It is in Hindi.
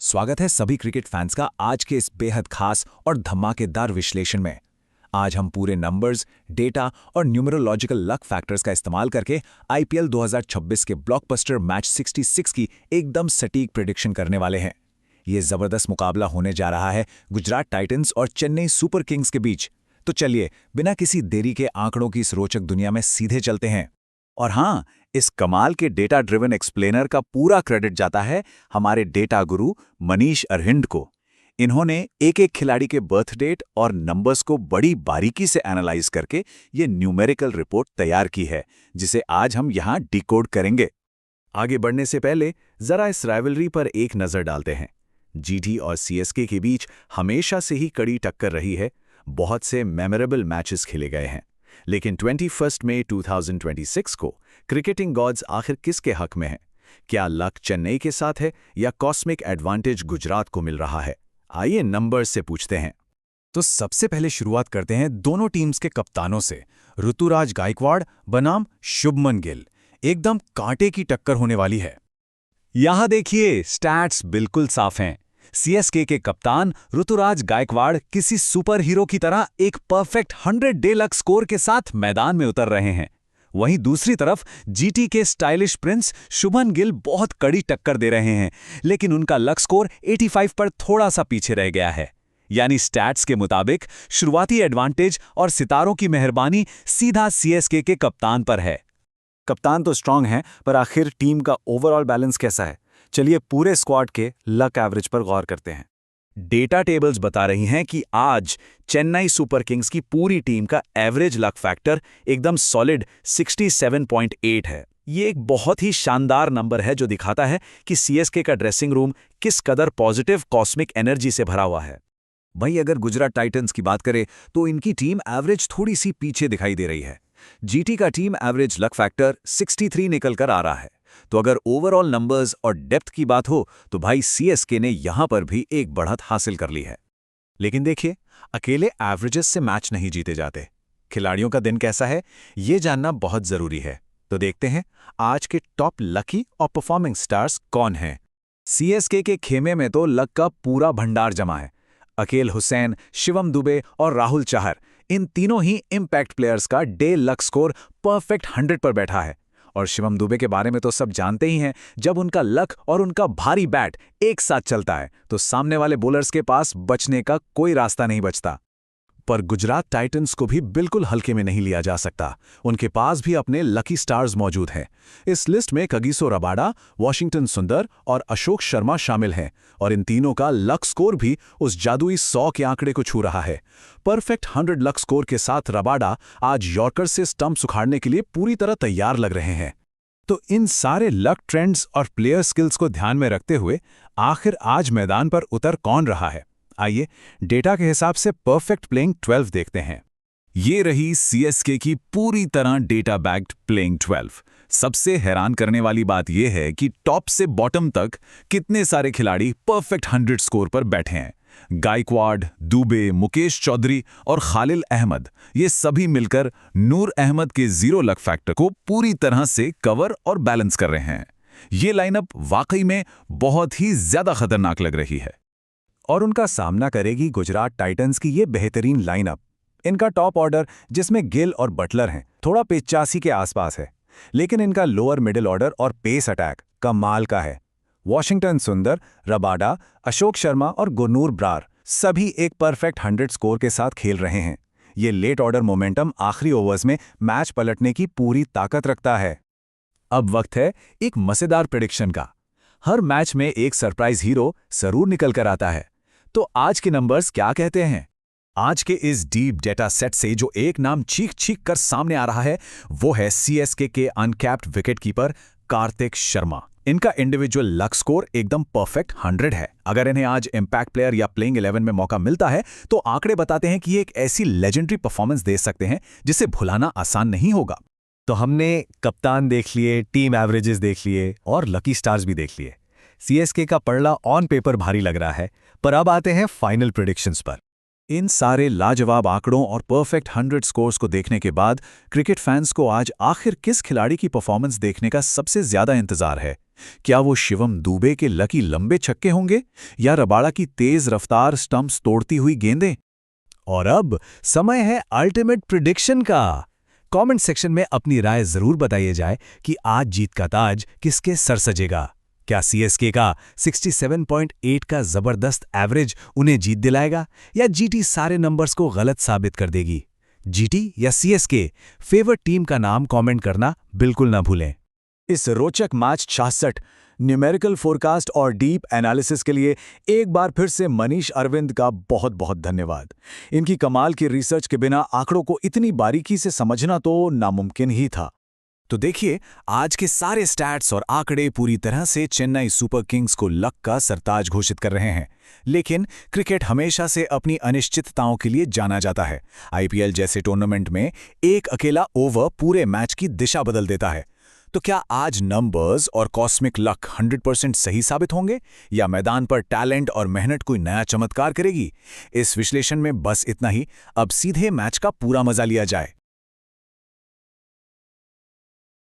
स्वागत है सभी क्रिकेट फैंस का आज के इस बेहद खास और धमाकेदार विश्लेषण में। आज हम पूरे नंबर्स, डेटा और न्यूमरोलॉजिकल लक फैक्टर्स का इस्तेमाल करके आईपीएल 2026 के ब्लॉकबस्टर मैच 66 की एकदम सटीक प्रेडिक्शन करने वाले हैं। ये जबरदस्त मुकाबला होने जा रहा है गुजरात टाइटंस और चेन्नई सुपर किंग्स के बीच। तो चलिए बिना किसी देरी के आंकड़ों की इस रोचक दुनिया में सीधे चलते हैं। और हाँ, इस कमाल के डेटा ड्रिवन एक्सप्लेनर का पूरा क्रेडिट जाता है हमारे डेटा गुरु मनीष अरहिंड को। इन्होंने एक एक खिलाड़ी के बर्थ डेट और नंबर्स को बड़ी बारीकी से एनालाइज करके ये न्यूमेरिकल रिपोर्ट तैयार की है, जिसे आज हम यहाँ डिकोड करेंगे। आगे बढ़ने से पहले जरा इस राइवलरी पर एक नजर डालते हैं। जीटी और सीएसके के बीच हमेशा से ही कड़ी टक्कर रही है। बहुत से मेमोरेबल मैचेस खेले गए हैं, लेकिन 21 मई 2026 को क्रिकेटिंग गॉड्स आखिर किसके हक में हैं? क्या लक चेन्नई के साथ है या कॉस्मिक एडवांटेज गुजरात को मिल रहा है? आइए नंबर्स से पूछते हैं। तो सबसे पहले शुरुआत करते हैं दोनों टीम्स के कप्तानों से। ऋतुराज गायकवाड़ बनाम शुभमन गिल, एकदम कांटे की टक्कर होने वाली है। यहां देखिए, स्टैट्स बिल्कुल साफ हैं। सीएसके के कप्तान ऋतुराज गायकवाड़ किसी सुपर हीरो की तरह एक परफेक्ट 100 डे लक स्कोर के साथ मैदान में उतर रहे हैं। वहीं दूसरी तरफ जीटी के स्टाइलिश प्रिंस शुभमन गिल बहुत कड़ी टक्कर दे रहे हैं, लेकिन उनका लक स्कोर 85 पर थोड़ा सा पीछे रह गया है। यानी स्टैट्स के मुताबिक शुरुआती एडवांटेज और सितारों की मेहरबानी सीधा सीएसके के कप्तान पर है। कप्तान तो स्ट्रांग हैं, पर आखिर टीम का ओवरऑल बैलेंस कैसा है? चलिए पूरे स्क्वाड के लक एवरेज पर गौर करते हैं। डेटा टेबल्स बता रही हैं कि आज चेन्नई सुपर किंग्स की पूरी टीम का एवरेज लक फैक्टर एकदम सॉलिड 67.8 है। ये एक बहुत ही शानदार नंबर है जो दिखाता है कि सीएसके का ड्रेसिंग रूम किस कदर पॉजिटिव कॉस्मिक एनर्जी से भरा हुआ है। वहीं अगर गुजरात टाइटंस की बात करें तो इनकी टीम एवरेज थोड़ी सी पीछे दिखाई दे रही है। जीटी का टीम एवरेज लक फैक्टर 63 निकल कर आ रहा है। तो अगर ओवरऑल नंबर्स और डेप्थ की बात हो तो भाई सीएसके ने यहां पर भी एक बढ़त हासिल कर ली है। लेकिन देखिए, अकेले एवरेजेस से मैच नहीं जीते जाते। खिलाड़ियों का दिन कैसा है, ये जानना बहुत जरूरी है। तो देखते हैं आज के टॉप लकी और परफॉर्मिंग स्टार्स कौन हैं। सीएसके के खेमे में तो लक का पूरा भंडार जमा है। अकेल हुसैन, शिवम दुबे और राहुल चाहर, इन तीनों ही इंपैक्ट प्लेयर्स का डे लक स्कोर परफेक्ट 100 पर बैठा है। और शिवम दुबे के बारे में तो सब जानते ही हैं, जब उनका लक और उनका भारी बैट एक साथ चलता है तो सामने वाले बॉलर्स के पास बचने का कोई रास्ता नहीं बचता। पर गुजरात टाइटंस को भी बिल्कुल हल्के में नहीं लिया जा सकता। उनके पास भी अपने लकी स्टार्स मौजूद हैं। इस लिस्ट में कगिसो रबाडा, वॉशिंगटन सुंदर और अशोक शर्मा शामिल हैं, और इन तीनों का लक स्कोर भी उस जादुई 100 के आंकड़े को छू रहा है। परफेक्ट 100 लक स्कोर के साथ रबाडा आज यॉर्कर से स्टंप सुखाड़ने के लिए पूरी तरह तैयार लग रहे हैं। तो इन सारे लक ट्रेंड्स और प्लेयर स्किल्स को ध्यान में रखते हुए आखिर आज मैदान पर उतर कौन रहा है? आइए डेटा के हिसाब से परफेक्ट प्लेइंग 12 देखते हैं। ये रही सीएसके की पूरी तरह डेटा बैक्ड प्लेइंग 12। सबसे हैरान करने वाली बात यह है कि टॉप से बॉटम तक कितने सारे खिलाड़ी परफेक्ट 100 स्कोर पर बैठे हैं। गायकवाड़, दुबे, मुकेश चौधरी और खालिल अहमद, ये सभी मिलकर नूर अहमद के जीरो लक फैक्टर को पूरी तरह से कवर और बैलेंस कर रहे हैं। ये लाइनअप वाकई में बहुत ही ज्यादा खतरनाक लग रही है। और उनका सामना करेगी गुजरात टाइटंस की ये बेहतरीन लाइनअप। इनका टॉप ऑर्डर, जिसमें गिल और बटलर हैं, थोड़ा 85 के आसपास है, लेकिन इनका लोअर मिडिल ऑर्डर और पेस अटैक कमाल का है। वॉशिंगटन सुंदर, रबाडा, अशोक शर्मा और गुरनूर ब्रार सभी एक परफेक्ट 100 स्कोर के साथ खेल रहे हैं। ये लेट ऑर्डर मोमेंटम आखिरी ओवर्स में मैच पलटने की पूरी ताकत रखता है। अब वक्त है एक मजेदार प्रेडिक्शन का। हर मैच में एक सरप्राइज हीरो जरूर निकल कर आता है। तो आज के नंबर्स क्या कहते हैं? आज के इस डीप डेटा सेट से जो एक नाम चीख चीख कर सामने आ रहा है, वो है सीएसके के अनकैप्ड विकेटकीपर कार्तिक शर्मा। इनका इंडिविजुअल लक स्कोर एकदम परफेक्ट 100 है। अगर इन्हें आज इंपैक्ट प्लेयर या प्लेइंग 11 में मौका मिलता है तो आंकड़े बताते हैं कि ये एक ऐसी लेजेंडरी परफॉर्मेंस दे सकते हैं जिसे भुलाना आसान नहीं होगा। तो हमने कप्तान देख लिए, टीम एवरेजेस देख लिए और लकी स्टार्स भी देख लिए। सीएसके का पड़ला ऑन पेपर भारी लग रहा है, पर अब आते हैं फाइनल प्रेडिक्शंस पर। इन सारे लाजवाब आंकड़ों और परफेक्ट 100 स्कोर्स को देखने के बाद क्रिकेट फैंस को आज आखिर किस खिलाड़ी की परफॉर्मेंस देखने का सबसे ज्यादा इंतजार है? क्या वो शिवम दुबे के लकी लंबे छक्के होंगे या रबाड़ा की तेज रफ्तार स्टंप्स तोड़ती हुई गेंदें? और अब समय है अल्टीमेट प्रिडिक्शन का। कमेंट सेक्शन में अपनी राय जरूर बताइए जाए कि आज जीत का ताज किसके सर सजेगा। क्या सीएसके का 67.8 का जबरदस्त एवरेज उन्हें जीत दिलाएगा या जीटी सारे नंबर्स को गलत साबित कर देगी? जीटी या सीएसके, फेवरेट टीम का नाम कमेंट करना बिल्कुल ना भूलें। इस रोचक मैच 66 न्यूमेरिकल फोरकास्ट और डीप एनालिसिस के लिए एक बार फिर से मनीष अरविंद का बहुत बहुत धन्यवाद। इनकी कमाल की रिसर्च के बिना आंकड़ों को इतनी बारीकी से समझना तो नामुमकिन ही था। तो देखिए, आज के सारे स्टैट्स और आंकड़े पूरी तरह से चेन्नई सुपर किंग्स को लक का सरताज घोषित कर रहे हैं। लेकिन क्रिकेट हमेशा से अपनी अनिश्चितताओं के लिए जाना जाता है। आईपीएल जैसे टूर्नामेंट में एक अकेला ओवर पूरे मैच की दिशा बदल देता है। तो क्या आज नंबर्स और कॉस्मिक लक 100% सही साबित होंगे या मैदान पर टैलेंट और मेहनत कोई नया चमत्कार करेगी? इस विश्लेषण में बस इतना ही। अब सीधे मैच का पूरा मजा लिया जाए।